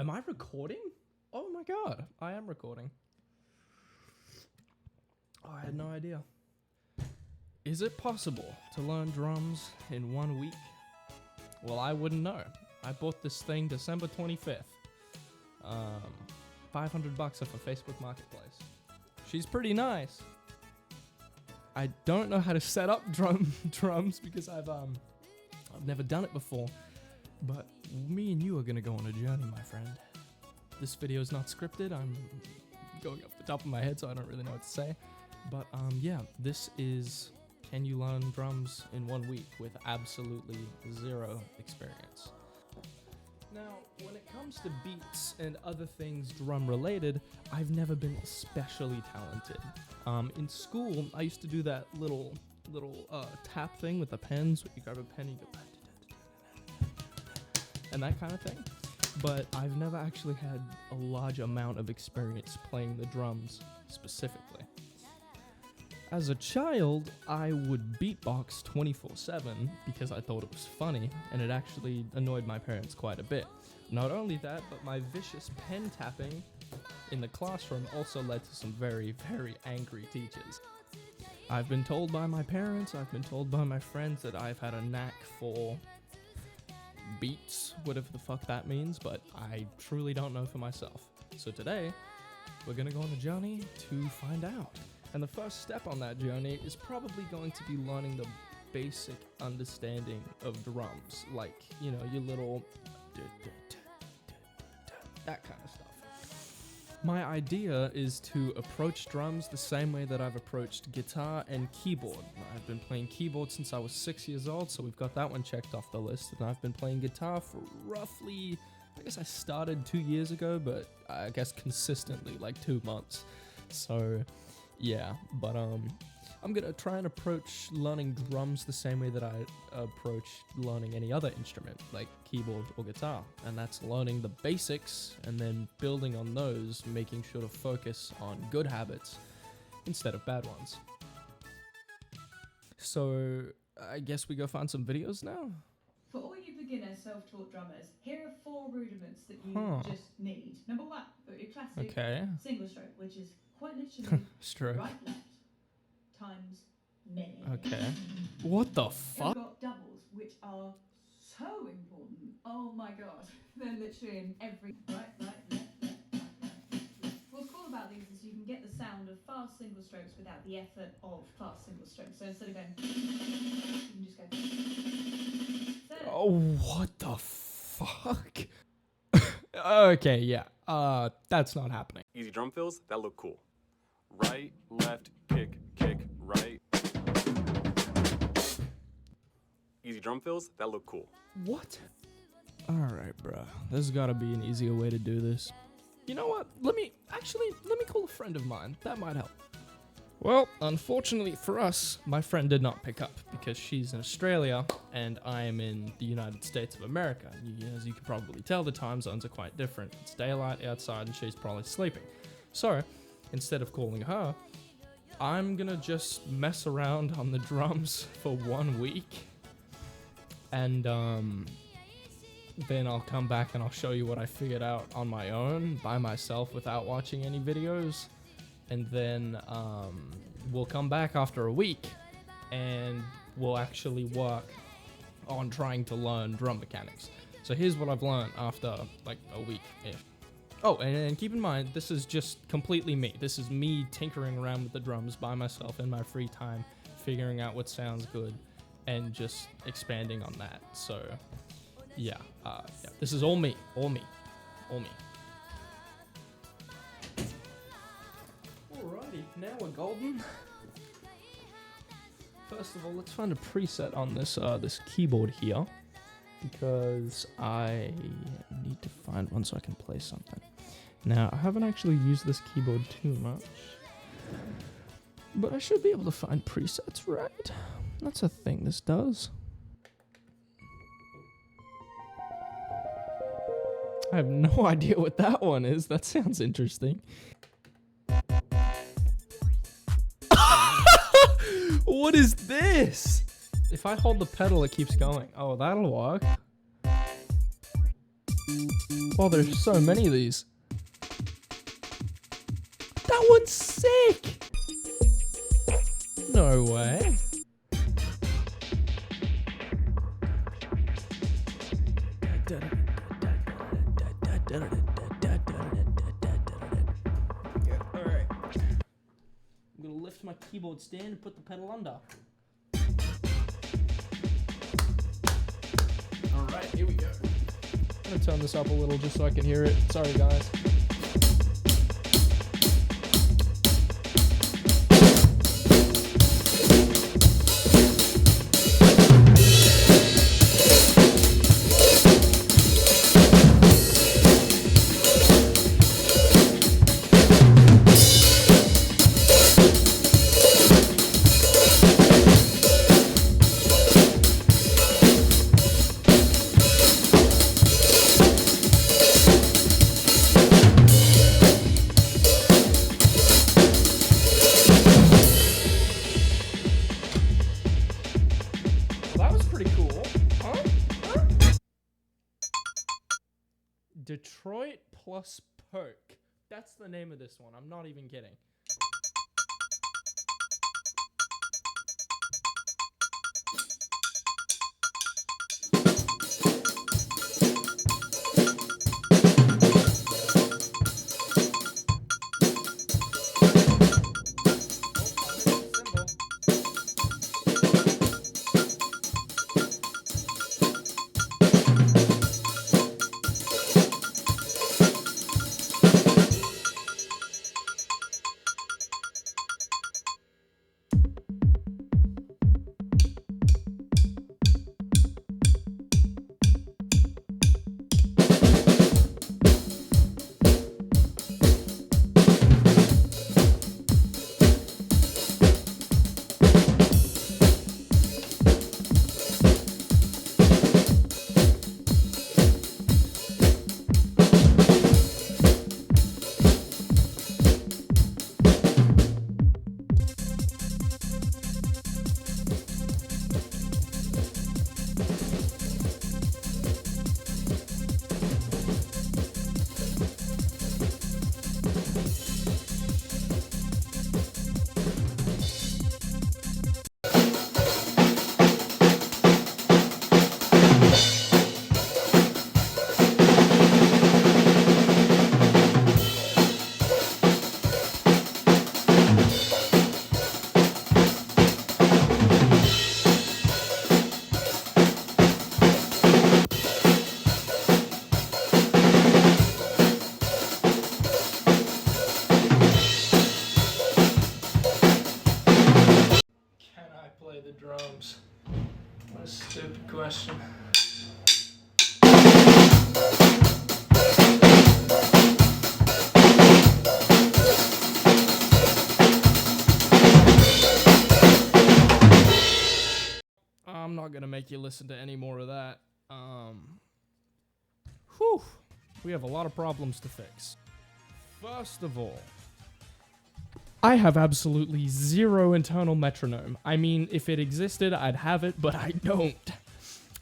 Am I recording? Oh my god, I am recording. Oh, I had no idea. Is it possible to learn drums in 1 week? Well, I wouldn't know. I bought this thing December 25th. $500 off of Facebook Marketplace. She's pretty nice. I don't know how to set up drums because I've never done it before. But me and you are gonna go on a journey, my friend. This video is not scripted. I'm going off the top of my head, so I don't really know what to say. But yeah, this is can you learn drums in 1 week with absolutely zero experience. Now, when it comes to beats and other things drum related, I've never been especially talented. In school, I used to do that little tap thing with the pens. You grab a pen and you go and that kind of thing. But I've never actually had a large amount of experience playing the drums specifically. As a child, I would beatbox 24/7 because I thought it was funny, and it actually annoyed my parents quite a bit. Not only that, but my vicious pen tapping in the classroom also led to some very, very angry teachers. I've been told by my parents, I've been told by my friends that I've had a knack for beats, whatever the fuck that means, but I truly don't know for myself. So today, we're gonna go on a journey to find out. And the first step on that journey is probably going to be learning the basic understanding of drums, like, you know, your little that kind of stuff. My idea is to approach drums the same way that I've approached guitar and keyboard. I've been playing keyboard since I was 6 years old, so we've got that one checked off the list. And I've been playing guitar for roughly, I guess I started 2 years ago, but I guess consistently like 2 months. So yeah, but I'm gonna try and approach learning drums the same way that I approach learning any other instrument, like keyboard or guitar. And that's learning the basics and then building on those, making sure to focus on good habits instead of bad ones. So I guess we go find some videos now? For all you beginner self-taught drummers, here are 4 rudiments that you just need. Number 1, put your classic single stroke, which is quite literally stroke. Right, left, times many. Okay. What the fuck? We've got doubles, which are so important. Oh my god. They're literally in every right, left, right, left. What's cool about these is you can get the sound of fast single strokes without the effort of fast single strokes. So instead of going, you can just go. Oh, what the fuck? Okay, yeah. That's not happening. Easy drum fills that look cool. Right, left, kick, right. Easy drum fills that look cool. What? Alright, bruh. There's gotta be an easier way to do this. You know what? Let me call a friend of mine. That might help. Well, unfortunately for us, my friend did not pick up because she's in Australia and I am in the United States of America. As you can probably tell, the time zones are quite different. It's daylight outside and she's probably sleeping. So, instead of calling her, I'm gonna just mess around on the drums for 1 week. And then I'll come back and I'll show you what I figured out on my own, by myself, without watching any videos. And then we'll come back after a week and we'll actually work on trying to learn drum mechanics. So here's what I've learned after like a week-ish. Oh, and keep in mind, this is just completely me. This is me tinkering around with the drums by myself in my free time, figuring out what sounds good and just expanding on that. So yeah, this is all me. Alrighty, now we're golden. First of all, let's find a preset on this this keyboard here, because I need to find one so I can play something. Now, I haven't actually used this keyboard too much, but I should be able to find presets, right? That's a thing this does. I have no idea what that one is. That sounds interesting. What is this? If I hold the pedal, it keeps going. Oh, that'll work. Oh, there's so many of these. That one's sick! No way. Alright. I'm gonna lift my keyboard stand and put the pedal under. Alright, here we go. I'm gonna turn this up a little just so I can hear it. Sorry, guys. That was pretty cool. Huh? Detroit plus Perk. That's the name of this one. I'm not even kidding. Play the drums. What a stupid question. I'm not gonna make you listen to any more of that. Whew. We have a lot of problems to fix. First of all, I have absolutely zero internal metronome. I mean, if it existed, I'd have it, but I don't.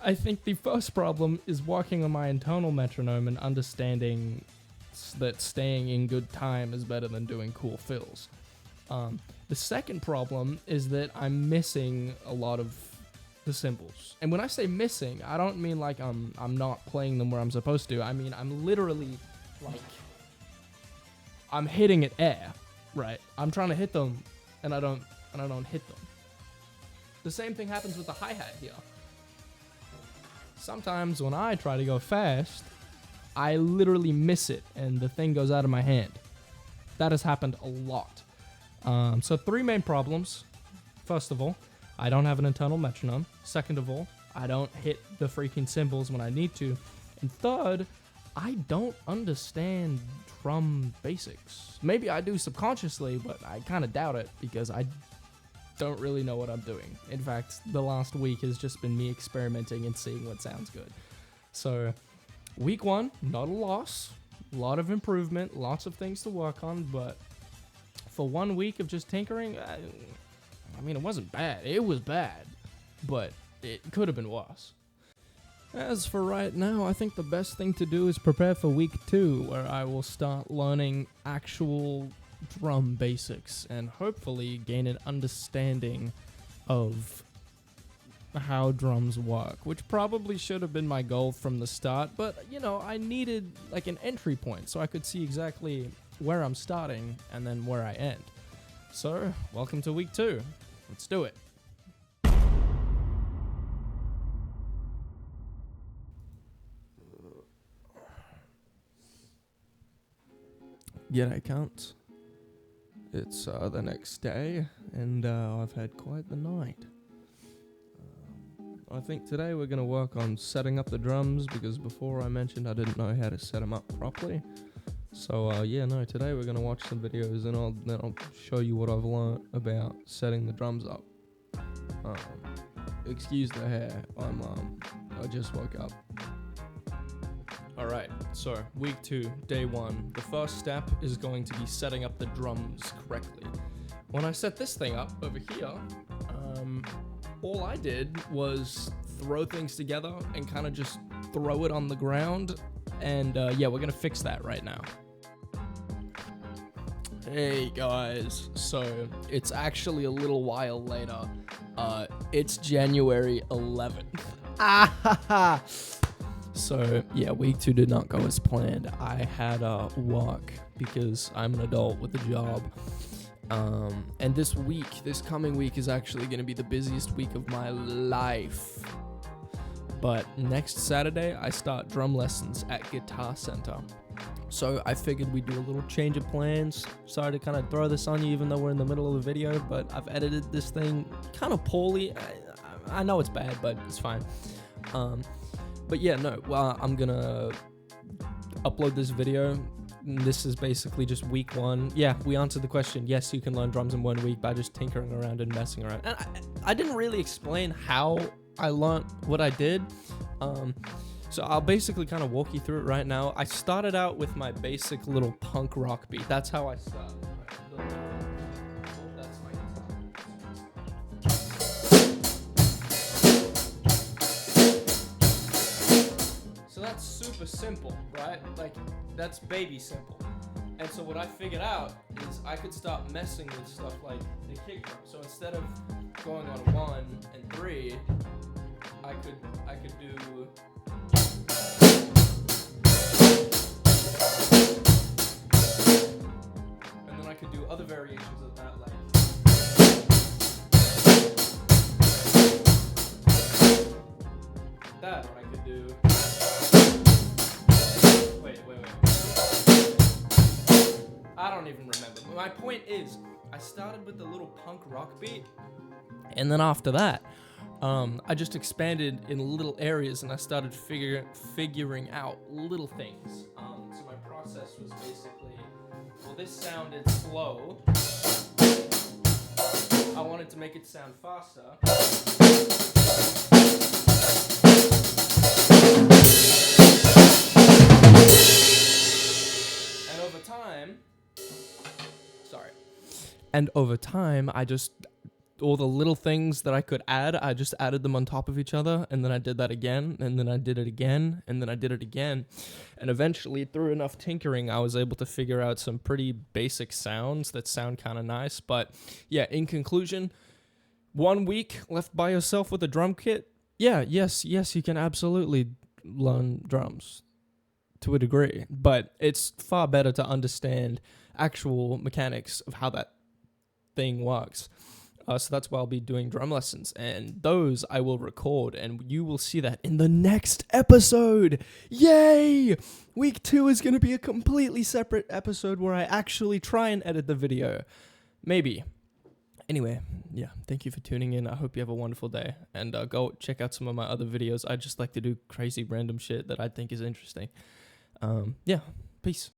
I think the first problem is working on my internal metronome and understanding that staying in good time is better than doing cool fills. The second problem is that I'm missing a lot of the cymbals. And when I say missing, I don't mean like I'm not playing them where I'm supposed to. I mean, I'm literally like, I'm hitting it air. Right, I'm trying to hit them, and I don't hit them. The same thing happens with the hi-hat here. Sometimes when I try to go fast, I literally miss it, and the thing goes out of my hand. That has happened a lot. So 3 main problems. First of all, I don't have an internal metronome. Second of all, I don't hit the freaking cymbals when I need to. And third, I don't understand drum basics. Maybe I do subconsciously, but I kind of doubt it because I don't really know what I'm doing. In fact, the last week has just been me experimenting and seeing what sounds good. So, week 1, not a loss. A lot of improvement, lots of things to work on, but for 1 week of just tinkering, I mean, it wasn't bad. It was bad, but it could have been worse. As for right now, I think the best thing to do is prepare for week 2, where I will start learning actual drum basics and hopefully gain an understanding of how drums work, which probably should have been my goal from the start, but you know, I needed like an entry point so I could see exactly where I'm starting and then where I end. So, welcome to week 2. Let's do it. G'day, cunts. It's the next day, and I've had quite the night. I think today we're going to work on setting up the drums, because before I mentioned I didn't know how to set them up properly. So today we're going to watch some videos, and I'll show you what I've learnt about setting the drums up. Excuse the hair, I just woke up. Alright, so week 2, day 1. The first step is going to be setting up the drums correctly. When I set this thing up over here, all I did was throw things together and kind of just throw it on the ground. And we're going to fix that right now. Hey guys, so it's actually a little while later. It's January 11th. So, yeah, week 2 did not go as planned. I had work because I'm an adult with a job. And this coming week is actually going to be the busiest week of my life. But next Saturday, I start drum lessons at Guitar Center. So I figured we'd do a little change of plans. Sorry to kind of throw this on you even though we're in the middle of the video, but I've edited this thing kind of poorly. I know it's bad, but it's fine. But yeah, no, I'm gonna upload this video. This is basically just week 1. Yeah, we answered the question. Yes, you can learn drums in 1 week by just tinkering around and messing around. And I didn't really explain how I learned what I did. So I'll basically kind of walk you through it right now. I started out with my basic little punk rock beat. That's how I started. That's my guitar. So that's super simple, right? Like, that's baby simple. And so what I figured out is I could start messing with stuff like the kick drum. So instead of going on 1 and 3, I could do... And then I could do other variations of that, like... that, or I could do... Wait. I don't even remember. My point is, I started with the little punk rock beat, and then after that, I just expanded in little areas, and I started figuring out little things. So my process was basically, well, this sounded slow. I wanted to make it sound faster. And over time, all the little things that I could add, I just added them on top of each other, and then I did that again, and then I did it again, and then I did it again. And eventually, through enough tinkering, I was able to figure out some pretty basic sounds that sound kind of nice. But yeah, in conclusion, 1 week left by yourself with a drum kit. Yeah, yes, you can absolutely learn drums to a degree, but it's far better to understand actual mechanics of how that thing works. So that's why I'll be doing drum lessons, and those I will record, and you will see that in the next episode. Yay! Week 2 is going to be a completely separate episode where I actually try and edit the video. Maybe. Anyway, yeah, thank you for tuning in. I hope you have a wonderful day, and go check out some of my other videos. I just like to do crazy random shit that I think is interesting. Yeah, peace.